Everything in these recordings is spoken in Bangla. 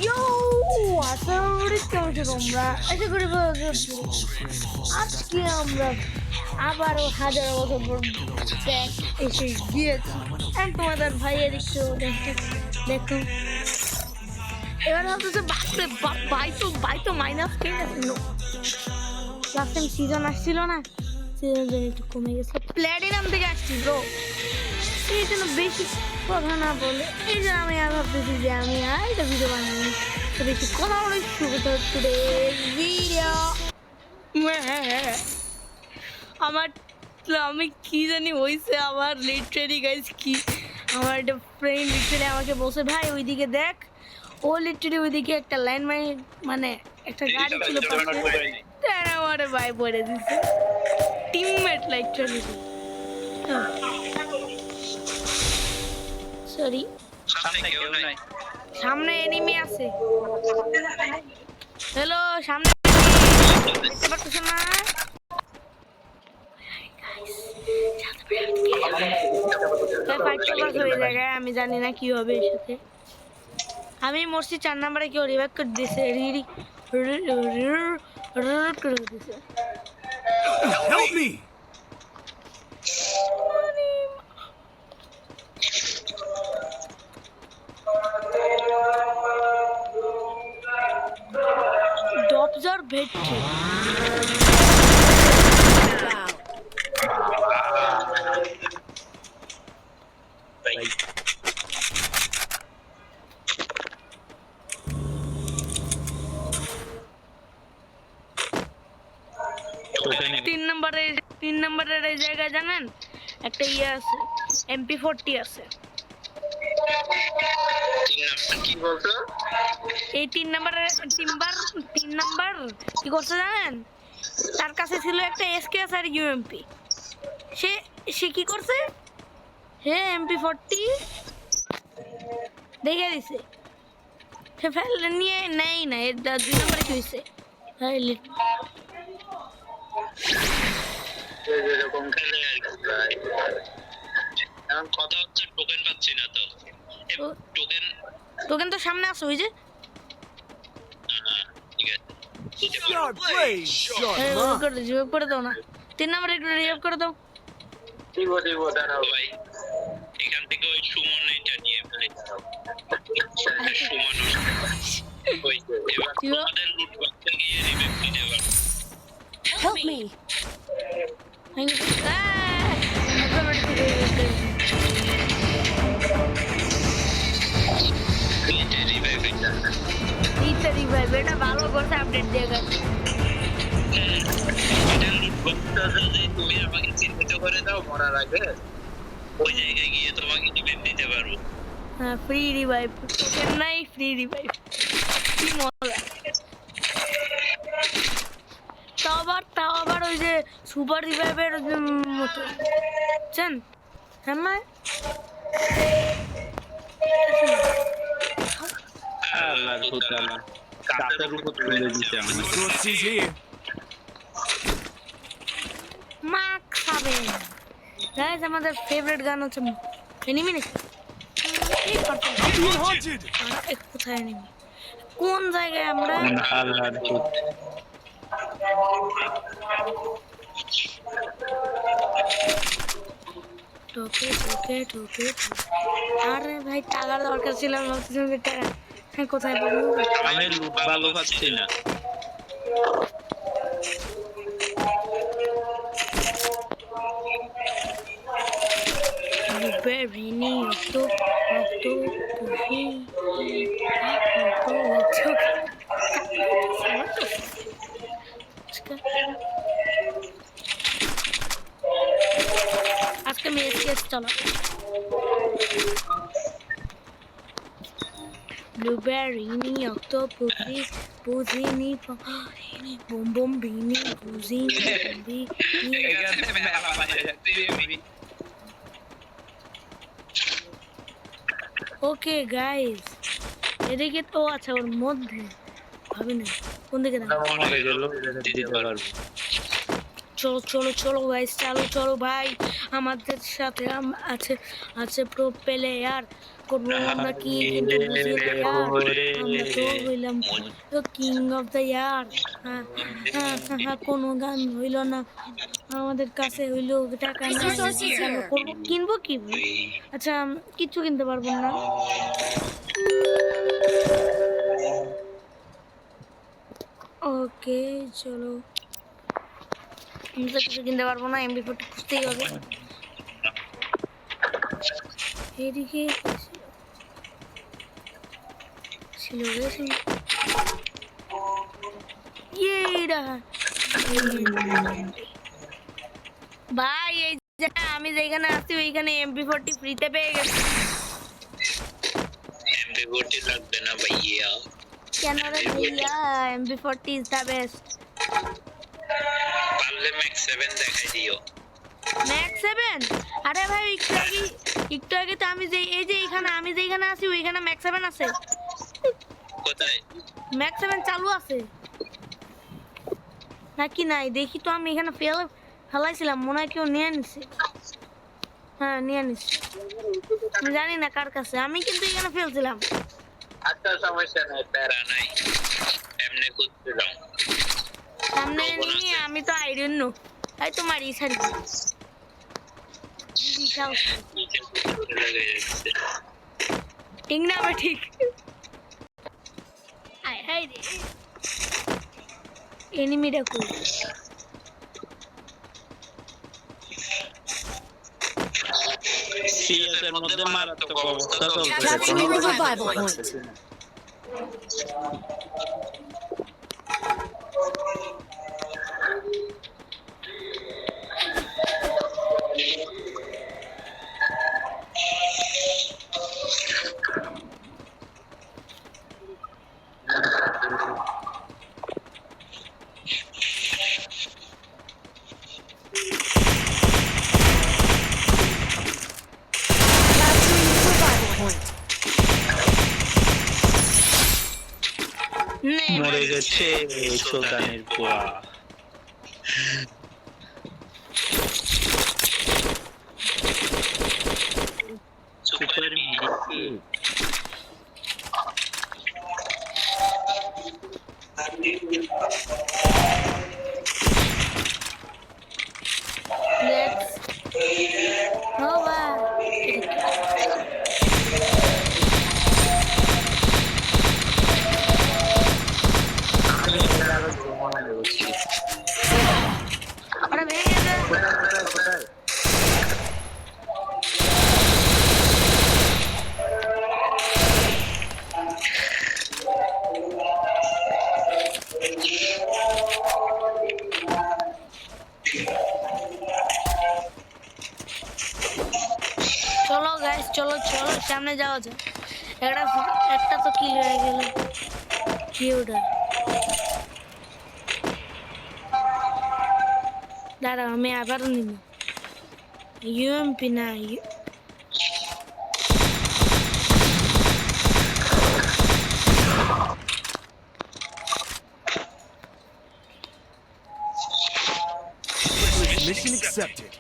ইয়ো আসলে তোমরা আশা করি আজকে আমরা আবারও হাজার বছর পর এসে গিয়েছি। তোমাদের ভাইয়ের একটু দেখো এবার ভাবতেছে বাপরে ভাই তো মাইনাস খেয়ে গেছিল। লাস্ট টাইম সিজন আসছিল না, সিজন একটু কমে গেছে, প্ল্যাটিনাম থেকে আসছি ব্রো, এই জন্য বেশি কথা না বলে এই যে আমি আর ভাবতেছি যে আমি আর একটা ভিডিও বানাবো, তো বেশি কথা বলে শুরু করতে ভিডিও। আমার আমি কি জানি হয়েছে আমার লিটারেলি গাইস, কি আমার একটা ফ্রেন্ড লিটারেলি আমাকে বলছে ভাই ওইদিকে দেখ, ও লিটারেলি ওইদিকে একটা লাইন মানে একটা গাড়ি ছিল আমারে ভাই পড়ে দিছে টিমমেট লিটারেলি। সরি সামনে এনিমি আছে। হ্যালো সামনে দেখতে পাচ্ছ না? আমি জানি না কি হবে এর সাথে। আমি মরছি 4 নম্বরে, কেউ রিভাইভ করে দিয়েছে, করে দিয়েছে। ডবজার ভেট্রি তিন নম্বরের এই জায়গায় জানেন একটা ইয়ে আছে, MP40 আছে। এই 3 নাম্বার কি করছে জানেন, তার কাছে ছিল একটা SKS আর UMP। সে কি করছে, হে MP40 দেখে দিছে, সে ফেলে নিয়ে নেই না। এর 2 নম্বরে কি হয়েছে, এরকম খেলে এখন কথা হচ্ছে টোকেন পাচ্ছি না তো। টোকেন তো সামনে আছে ওই যে, ঠিক আছে রিভাইভ করে দাও না, 3 নম্বরে একটু রিভাইভ করে দাও। দিব দাঁড়াও ভাই, এখান থেকে ওই সুমন এটা নিয়ে ফেলে সুমন ওই এবার তোমাদের লুট করতে গিয়ে রিভাইভ দিতে পারো। Help me. এটা ভালো করছে আপডেট দিয়ে গেছে। এটা লুট করতে যে তুমি আমাকে চিহ্নিত করে দাও মরার আগে, ওই জায়গায় গিয়ে তোমাকে রিভাইভ দিতে পারবো। হ্যাঁ ফ্রি রিভাইভ, টোকেন নাই ফ্রি রিভাইভ, কি মজা। তাও আবার ওই যে সুপার রিভাইভের মতো বুঝছেন। হ্যাঁ মা খাবেন গাইস, আমাদের ফেভারিট গান হচ্ছে এনিমি নাকি কোথায় এনিমি, কোন জায়গায় আমরা ঢোকে। আরে ভাই টাকার দরকার ছিল, ভাবছিলাম যে টাকা হ্যাঁ কোথায় পাবো, আমি লুট ভালো পাচ্ছি না। রিনি আজকে আমি এসকেস চালা ব্লুবেরি নি অক্টোপুসি পুজিনি বম বম বিনি পুজিনি বি ওকে গাইস, এদিকে তো আচ্ছা ওর মধ্যে ভাবি না কোন দিকে না, চলো গাইস চলো ভাই, আমাদের সাথে আছে প্রো প্লেয়ার করবো আমরা কি কিন্তু বুঝিয়ে ইয়ার আমরা তো হইলাম তো কিং অফ দ্য ইয়ার। হ্যাঁ হ্যাঁ হ্যাঁ হ্যাঁ, কোনো গান হইল না আমাদের কাছে, হইলো টাকা নাই, আমরা করবো কিনবো কি? আচ্ছা কিচ্ছু কিনতে পারবো না। ওকে চলো, আমি তো কিছু কিনতে পারবো না, MP40 খুঁজতেই হবে। এদিকে ছিল রে ভাই, এই যে আমি যেখানে আছি ওইখানে MP40 ফ্রিতে পেয়ে গেছি। MP40 লাগবে না ভাইয়া। কেন রে ভাইয়া? MP40 is the best. পারলে ম্যাক্স 7 দেখাই দিও। ম্যাক্স 7? আরে ভাই একটু আগে তো আমি এই যে এখানে আমি যেখানে আছি ওইখানে ম্যাক্স 7 আছে। কোথায়? ম্যাক্স 7 চালু আছে নাকি নাই দেখি তো, আমি এখানে ফেলাইছিলাম, মনে হয় কেউ নিয়ে নিছে। হ্যাঁ নিয়ে নিছে, আমি জানি না কার কাছে, আমি কিন্তু এখানে ফেলছিলাম। আচ্ছা সমস্যা নাই, প্যারা নাই, এমনি খুঁজছিলাম। সামনে নিয়ে আমি তো আই ডোন্ট নো, তাই তো মারি ছাড়ি ঠিক না? আবার ঠিক আয় হাই রে এনিমিটা কই? সিএস এর মধ্যে মারাত্মক অবস্থা চলছে। Capturing the revival point. মরে গেছে সুলতানের পোয়া। Super মিডি Let's over. Ahora venga. চলো গাইস, চলো চলো সামনে যাওয়া যায়। একটা তো কিল হয়ে গেল। কি ওটা? দাঁড়াও আমি আবারও নিব। ইউএমপি না Mission accepted.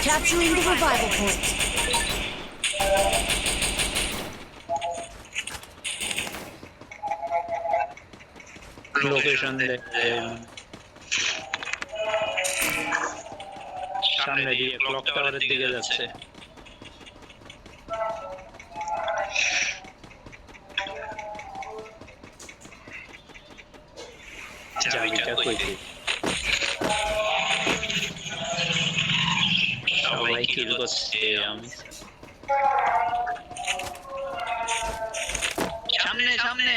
Capturing the revival point. Location দেখতে সামনে দিয়ে ক্লক টাওয়ারের দিকে যাচ্ছে। চাবিটা কইতে সবাই কিল করছে। সামনে সামনে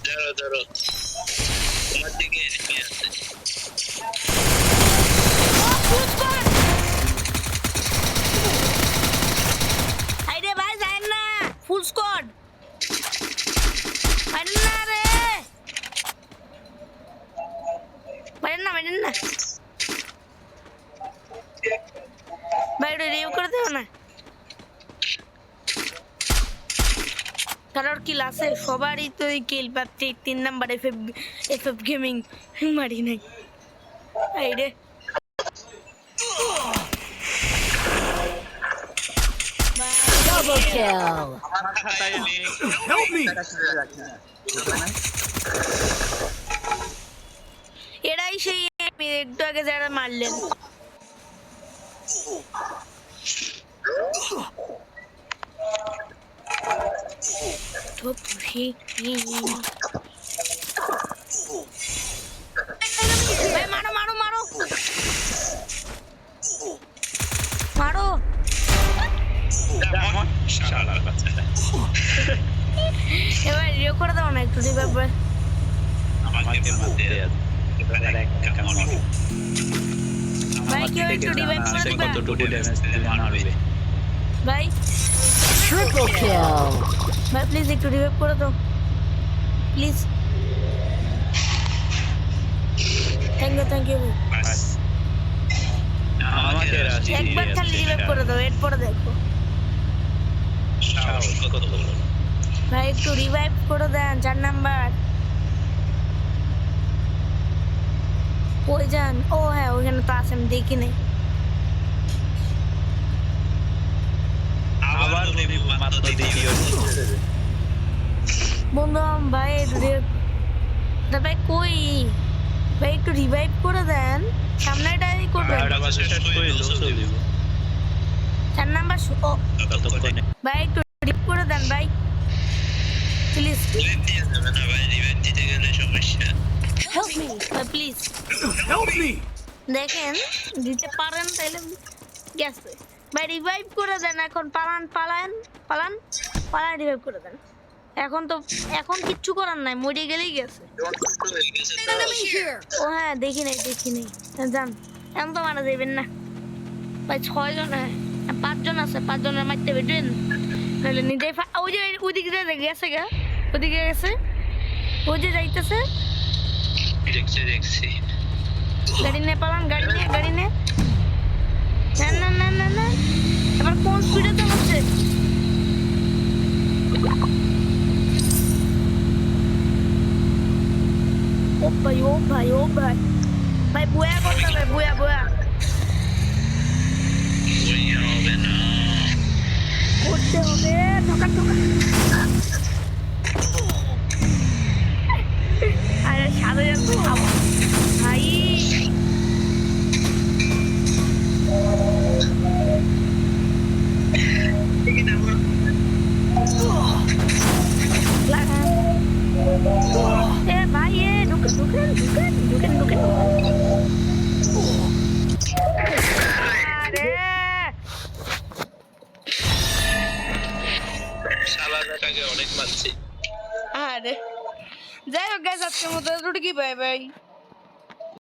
ধরো ধরো তোমার দিকে enemy আছে আইরে ভাই যায়েন না ফুল স্কোয়াড বাইরেন না রে বাইরেন না বাইরে রিভিউ করে দেও না কারোর কিল আছে সবারই তো কিল পাচ্ছে 3 নাম্বার এফএফ গেমিং মারি নাই আইরে Double kill. আমার খাতায় নেই Help me! এরাই সেই একটু আগে যারা মারলেন ভাই মারো মারো মারো মারো শালা বাচ্চাটা এবার রিও করে দাও না একটু দিবে আমাকে মারতে এবার একটা কামড় ভাই কেউ একটু রিভাইভ করে দিবা কতটুকু ড্যামেজ দিলে মারবে ভাই Triple kill. ভাই প্লিজ একটু রিভাইভ করে দাও প্লিজ থ্যাংক ইউ বাস আমাকে রাজি একবার খালি রিভাইভ করে দাও এরপর দেখো সাহস কত বড় ভাই একটু রিভাইভ করে দেন 4 নাম্বার ওই যান ও হ্যাঁ ওইখানে তো আছে আমি দেখি নাই আবার তুমি মাত্র দ্বিতীয় বন্ধু ভাই ভাই কই ভাই একটু রিভাইভ করে দেন সামনেটাই করবেন আর আবার শেষ করে লসও দিব 4 নাম্বার ও ততক্ষণে ভাই একটু রিভাইভ করে দেন ভাই প্লিজ রিভেঞ্জ দিয়ে যাবে না ভাই রিভেঞ্জ দিতে গেলে সমস্যা Help me. Please Help me! দেখেন দিতে পারেন তাহলে গেছে ভাই রিভাইভ করে দেন এখন পালান রিভাইভ করে দেন এখন কিচ্ছু করার নাই মরে গেলেই গেছে Enemy here. ও হ্যাঁ দেখি নাই যান এখন তো মারা যাবেন না ভাই 6 জন 5 জন আছে 5 জনের মারতে বেটেন তাহলে নিজে ওই যে ওইদিকে গেছে ওইদিকে গেছে ওই যে যাইতেছে দেখছি গাড়ি নিয়ে পালান গাড়ি নিয়ে না এবার কোন স্পিডে তো হচ্ছে ও ভাই ভাই বুয়া করতে হবে বুয়া ওই হবে না করতে হবে ঢোকা আরে সাদা যান তো ভাই ভাই ঢুকেন শালাটাকে অনেক মারছি আরে যাই হোক গাইস আজকের মতো কি বাই